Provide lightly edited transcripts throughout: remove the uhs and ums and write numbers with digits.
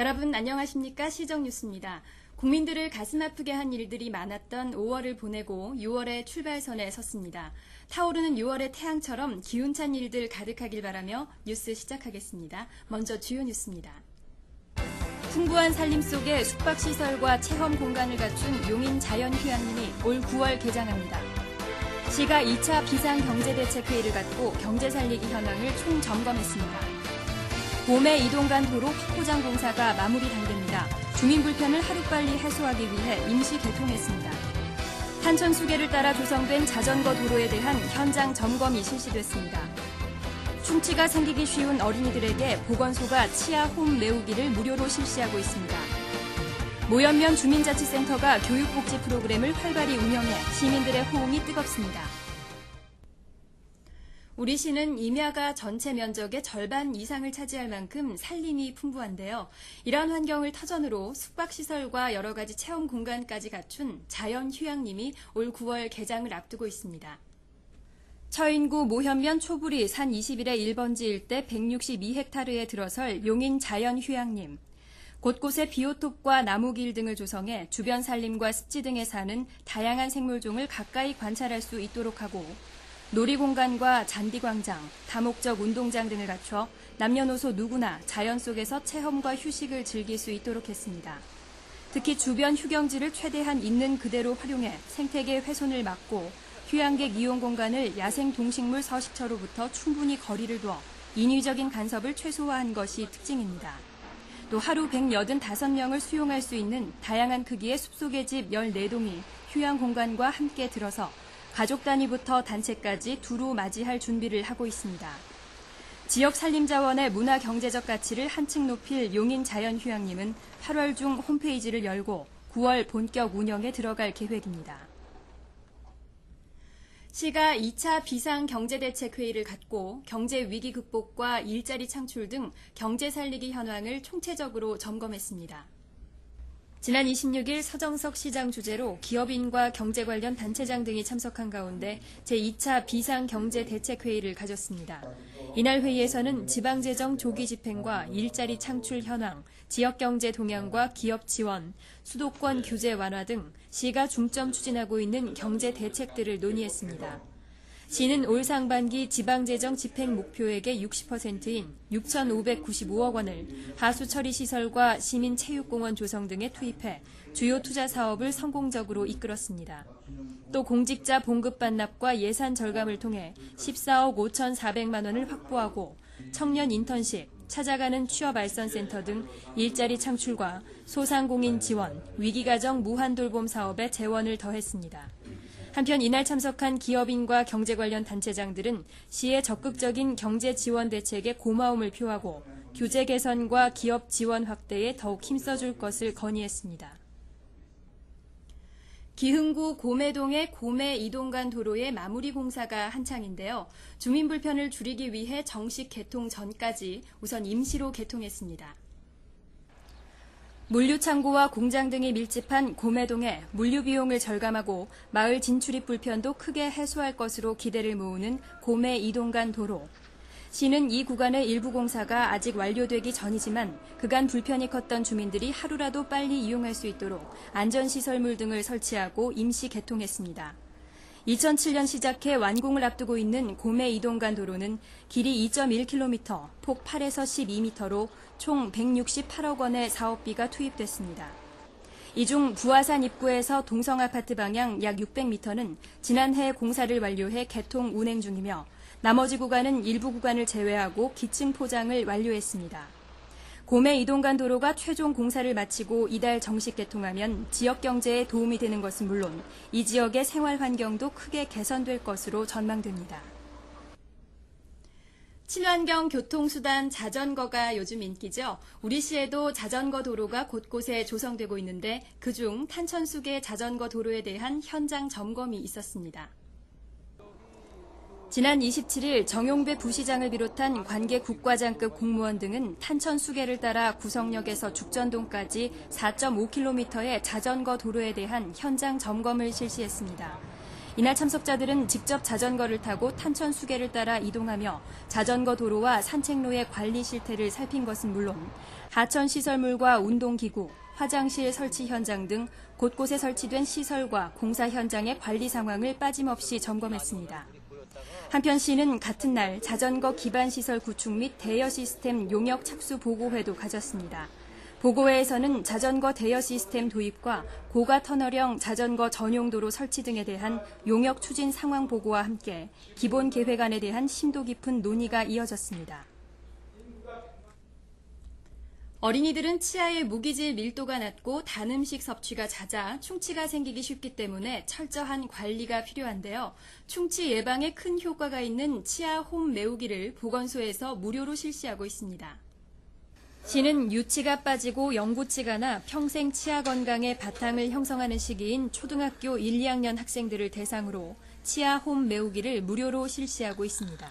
여러분 안녕하십니까? 시정뉴스입니다. 국민들을 가슴 아프게 한 일들이 많았던 5월을 보내고 6월의 출발선에 섰습니다. 타오르는 6월의 태양처럼 기운찬 일들 가득하길 바라며 뉴스 시작하겠습니다. 먼저 주요 뉴스입니다. 풍부한 살림 속에 숙박시설과 체험 공간을 갖춘 용인 자연휴양림이 올 9월 개장합니다. 시가 2차 비상경제대책회의를 갖고 경제살리기 현황을 총점검했습니다. 봄에 이동간 도로 확포장 공사가 마무리 단계입니다. 주민 불편을 하루빨리 해소하기 위해 임시 개통했습니다. 탄천 수계를 따라 조성된 자전거 도로에 대한 현장 점검이 실시됐습니다. 충치가 생기기 쉬운 어린이들에게 보건소가 치아 홈 메우기를 무료로 실시하고 있습니다. 모연면 주민자치센터가 교육복지 프로그램을 활발히 운영해 시민들의 호응이 뜨겁습니다. 우리 시는 임야가 전체 면적의 절반 이상을 차지할 만큼 산림이 풍부한데요. 이러한 환경을 터전으로 숙박시설과 여러 가지 체험 공간까지 갖춘 자연휴양림이 올 9월 개장을 앞두고 있습니다. 처인구 모현면 초부리 산 21의 1번지 일대 162헥타르에 들어설 용인 자연휴양림. 곳곳에 비오톱과 나무길 등을 조성해 주변 산림과 습지 등에 사는 다양한 생물종을 가까이 관찰할 수 있도록 하고 놀이공간과 잔디광장, 다목적 운동장 등을 갖춰 남녀노소 누구나 자연 속에서 체험과 휴식을 즐길 수 있도록 했습니다. 특히 주변 휴경지를 최대한 있는 그대로 활용해 생태계 훼손을 막고 휴양객 이용 공간을 야생 동식물 서식처로부터 충분히 거리를 두어 인위적인 간섭을 최소화한 것이 특징입니다. 또 하루 185명을 수용할 수 있는 다양한 크기의 숲속의 집 14동이 휴양 공간과 함께 들어서 가족 단위부터 단체까지 두루 맞이할 준비를 하고 있습니다. 지역 산림자원의 문화경제적 가치를 한층 높일 용인 자연휴양림은 8월 중 홈페이지를 열고 9월 본격 운영에 들어갈 계획입니다. 시가 2차 비상경제대책회의를 갖고 경제위기 극복과 일자리 창출 등 경제 살리기 현황을 총체적으로 점검했습니다. 지난 26일 서정석 시장 주재로 기업인과 경제 관련 단체장 등이 참석한 가운데 제2차 비상경제대책회의를 가졌습니다. 이날 회의에서는 지방재정 조기 집행과 일자리 창출 현황, 지역경제 동향과 기업 지원, 수도권 규제 완화 등 시가 중점 추진하고 있는 경제 대책들을 논의했습니다. 시는 올 상반기 지방재정 집행 목표액의 60%인 6,595억 원을 하수 처리 시설과 시민체육공원 조성 등에 투입해 주요 투자 사업을 성공적으로 이끌었습니다. 또 공직자 봉급 반납과 예산 절감을 통해 14억 5,400만 원을 확보하고 청년 인턴십, 찾아가는 취업알선센터 등 일자리 창출과 소상공인 지원, 위기가정 무한돌봄 사업에 재원을 더했습니다. 한편 이날 참석한 기업인과 경제 관련 단체장들은 시의 적극적인 경제 지원 대책에 고마움을 표하고 규제 개선과 기업 지원 확대에 더욱 힘써줄 것을 건의했습니다. 기흥구 고매동의 고매 이동간 도로의 마무리 공사가 한창인데요. 주민 불편을 줄이기 위해 정식 개통 전까지 우선 임시로 개통했습니다. 물류창고와 공장 등이 밀집한 고매동에 물류 비용을 절감하고 마을 진출입 불편도 크게 해소할 것으로 기대를 모으는 고매 이동간 도로. 시는 이 구간의 일부 공사가 아직 완료되기 전이지만 그간 불편이 컸던 주민들이 하루라도 빨리 이용할 수 있도록 안전시설물 등을 설치하고 임시 개통했습니다. 2007년 시작해 완공을 앞두고 있는 고매 이동간 도로는 길이 2.1km, 폭 8에서 12m로 총 168억 원의 사업비가 투입됐습니다. 이 중 부화산 입구에서 동성아파트 방향 약 600m는 지난해 공사를 완료해 개통 운행 중이며 나머지 구간은 일부 구간을 제외하고 기층 포장을 완료했습니다. 고매 이동간 도로가 최종 공사를 마치고 이달 정식 개통하면 지역 경제에 도움이 되는 것은 물론 이 지역의 생활 환경도 크게 개선될 것으로 전망됩니다. 친환경 교통수단 자전거가 요즘 인기죠. 우리 시에도 자전거 도로가 곳곳에 조성되고 있는데 그중 탄천수계 자전거 도로에 대한 현장 점검이 있었습니다. 지난 27일 정용배 부시장을 비롯한 관계 국과장급 공무원 등은 탄천 수계를 따라 구성역에서 죽전동까지 4.5km의 자전거 도로에 대한 현장 점검을 실시했습니다. 이날 참석자들은 직접 자전거를 타고 탄천 수계를 따라 이동하며 자전거 도로와 산책로의 관리 실태를 살핀 것은 물론 하천 시설물과 운동기구, 화장실 설치 현장 등 곳곳에 설치된 시설과 공사 현장의 관리 상황을 빠짐없이 점검했습니다. 한편 시는 같은 날 자전거 기반 시설 구축 및 대여 시스템 용역 착수 보고회도 가졌습니다. 보고회에서는 자전거 대여 시스템 도입과 고가 터널형 자전거 전용 도로 설치 등에 대한 용역 추진 상황 보고와 함께 기본 계획안에 대한 심도 깊은 논의가 이어졌습니다. 어린이들은 치아의 무기질 밀도가 낮고 단 음식 섭취가 잦아 충치가 생기기 쉽기 때문에 철저한 관리가 필요한데요. 충치 예방에 큰 효과가 있는 치아 홈 메우기를 보건소에서 무료로 실시하고 있습니다. 시는 유치가 빠지고 영구치가 나 평생 치아 건강의 바탕을 형성하는 시기인 초등학교 1, 2학년 학생들을 대상으로 치아 홈 메우기를 무료로 실시하고 있습니다.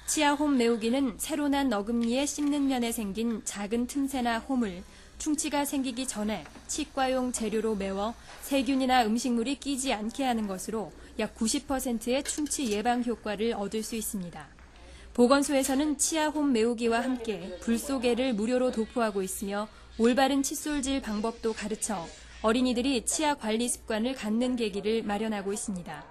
치아 홈 메우기는 새로 난 어금니의 씹는 면에 생긴 작은 틈새나 홈을 충치가 생기기 전에 치과용 재료로 메워 세균이나 음식물이 끼지 않게 하는 것으로 약 90%의 충치 예방 효과를 얻을 수 있습니다. 보건소에서는 치아 홈 메우기와 함께 불쏘개를 무료로 도포하고 있으며 올바른 칫솔질 방법도 가르쳐 어린이들이 치아 관리 습관을 갖는 계기를 마련하고 있습니다.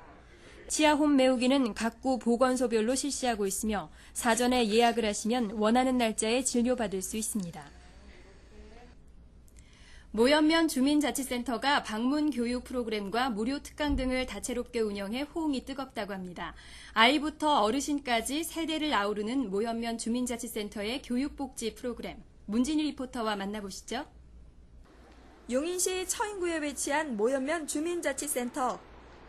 치아 홈 메우기는 각 구 보건소별로 실시하고 있으며 사전에 예약을 하시면 원하는 날짜에 진료받을 수 있습니다. 모연면 주민자치센터가 방문 교육 프로그램과 무료 특강 등을 다채롭게 운영해 호응이 뜨겁다고 합니다. 아이부터 어르신까지 세대를 아우르는 모연면 주민자치센터의 교육복지 프로그램. 문진희 리포터와 만나보시죠. 용인시 처인구에 위치한 모연면 주민자치센터.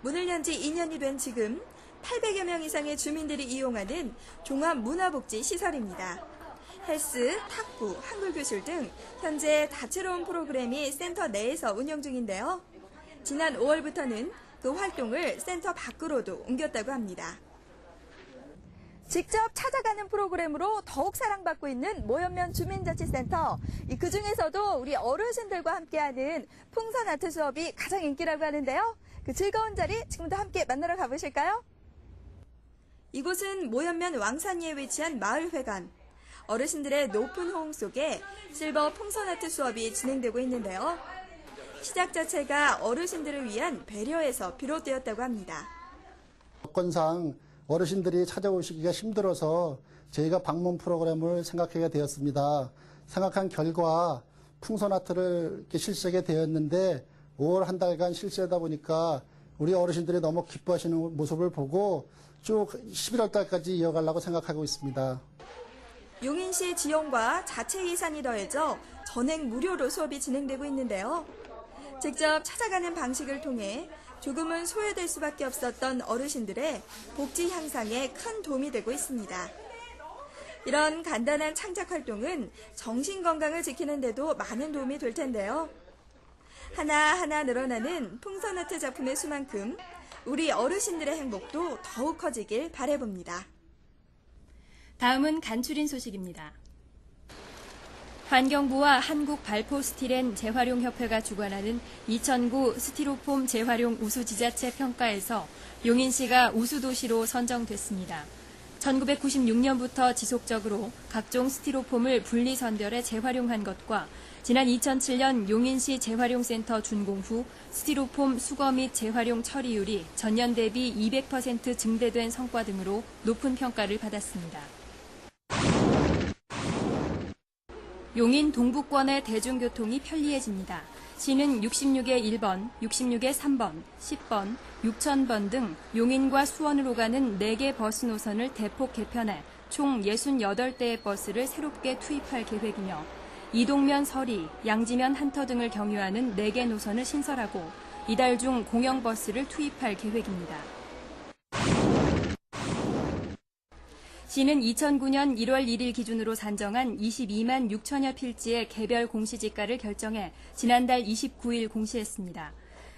문을 연 지 2년이 된 지금 800여 명 이상의 주민들이 이용하는 종합문화복지 시설입니다. 헬스, 탁구, 한글교실 등 현재 다채로운 프로그램이 센터 내에서 운영 중인데요. 지난 5월부터는 그 활동을 센터 밖으로도 옮겼다고 합니다. 직접 찾아가는 프로그램으로 더욱 사랑받고 있는 모연면 주민자치센터. 그 중에서도 우리 어르신들과 함께하는 풍선 아트 수업이 가장 인기라고 하는데요. 그 즐거운 자리 지금도 함께 만나러 가보실까요? 이곳은 모연면 왕산리에 위치한 마을회관. 어르신들의 높은 호응 속에 실버 풍선 아트 수업이 진행되고 있는데요. 시작 자체가 어르신들을 위한 배려에서 비롯되었다고 합니다. 여건상 어르신들이 찾아오시기가 힘들어서 저희가 방문 프로그램을 생각하게 되었습니다. 생각한 결과 풍선 아트를 이렇게 실시하게 되었는데 5월 한 달간 실시하다 보니까 우리 어르신들이 너무 기뻐하시는 모습을 보고 쭉 11월 달까지 이어가려고 생각하고 있습니다. 용인시 지원과 자체 예산이 더해져 전액 무료로 수업이 진행되고 있는데요. 직접 찾아가는 방식을 통해 조금은 소외될 수밖에 없었던 어르신들의 복지 향상에 큰 도움이 되고 있습니다. 이런 간단한 창작 활동은 정신 건강을 지키는 데도 많은 도움이 될 텐데요. 하나하나 늘어나는 풍선 아트 작품의 수만큼 우리 어르신들의 행복도 더욱 커지길 바라봅니다. 다음은 간추린 소식입니다. 환경부와 한국발포스티렌 재활용협회가 주관하는 2009 스티로폼 재활용 우수지자체 평가에서 용인시가 우수도시로 선정됐습니다. 1996년부터 지속적으로 각종 스티로폼을 분리선별해 재활용한 것과 지난 2007년 용인시 재활용센터 준공 후 스티로폼 수거 및 재활용 처리율이 전년 대비 200% 증대된 성과 등으로 높은 평가를 받았습니다. 용인 동북권의 대중교통이 편리해집니다. 시는 66의 1번, 66의 3번, 10번, 6000번 등 용인과 수원으로 가는 4개 버스 노선을 대폭 개편해 총 68대의 버스를 새롭게 투입할 계획이며 이동면 서리, 양지면 한터 등을 경유하는 4개 노선을 신설하고 이달 중 공영버스를 투입할 계획입니다. 시는 2009년 1월 1일 기준으로 산정한 22만 6천여 필지의 개별 공시지가를 결정해 지난달 29일 공시했습니다.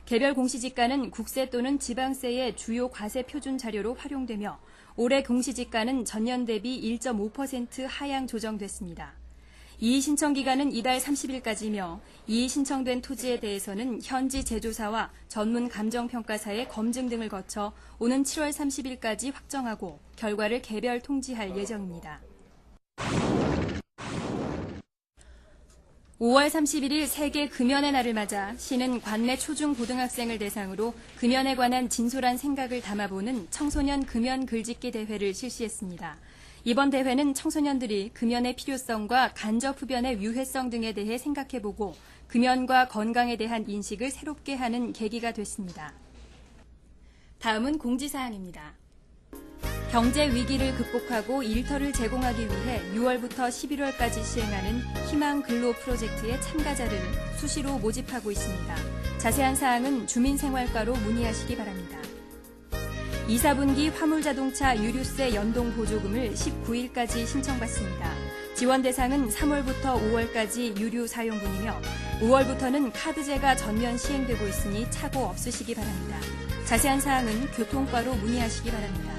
개별 공시지가는 국세 또는 지방세의 주요 과세 표준 자료로 활용되며 올해 공시지가는 전년 대비 1.5% 하향 조정됐습니다. 이의 신청 기간은 이달 30일까지이며 이의 신청된 토지에 대해서는 현지 제조사와 전문 감정평가사의 검증 등을 거쳐 오는 7월 30일까지 확정하고 결과를 개별 통지할 예정입니다. 5월 31일 세계 금연의 날을 맞아 시는 관내 초중 고등학생을 대상으로 금연에 관한 진솔한 생각을 담아보는 청소년 금연 글짓기 대회를 실시했습니다. 이번 대회는 청소년들이 금연의 필요성과 간접 흡연의 유해성 등에 대해 생각해보고 금연과 건강에 대한 인식을 새롭게 하는 계기가 됐습니다. 다음은 공지사항입니다. 경제 위기를 극복하고 일터를 제공하기 위해 6월부터 11월까지 시행하는 희망 근로 프로젝트의 참가자를 수시로 모집하고 있습니다. 자세한 사항은 주민생활과로 문의하시기 바랍니다. 2, 4분기 화물자동차 유류세 연동 보조금을 19일까지 신청받습니다. 지원 대상은 3월부터 5월까지 유류 사용분이며 5월부터는 카드제가 전면 시행되고 있으니 착오 없으시기 바랍니다. 자세한 사항은 교통과로 문의하시기 바랍니다.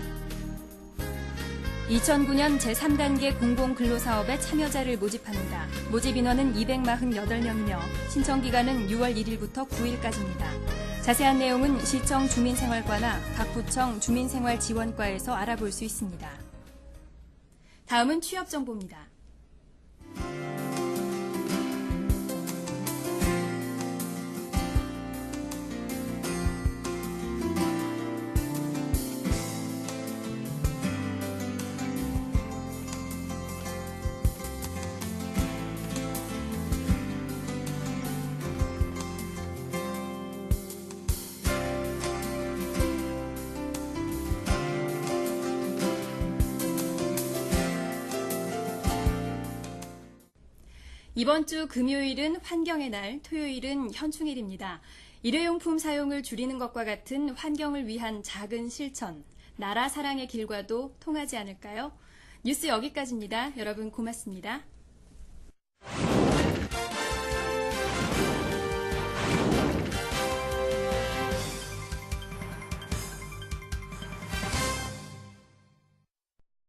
2009년 제3단계 공공근로사업에 참여자를 모집합니다. 모집 인원은 248명이며 신청기간은 6월 1일부터 9일까지입니다. 자세한 내용은 시청 주민생활과나 각 구청 주민생활지원과에서 알아볼 수 있습니다. 다음은 취업정보입니다. 이번 주 금요일은 환경의 날, 토요일은 현충일입니다. 일회용품 사용을 줄이는 것과 같은 환경을 위한 작은 실천, 나라 사랑의 길과도 통하지 않을까요? 뉴스 여기까지입니다. 여러분 고맙습니다.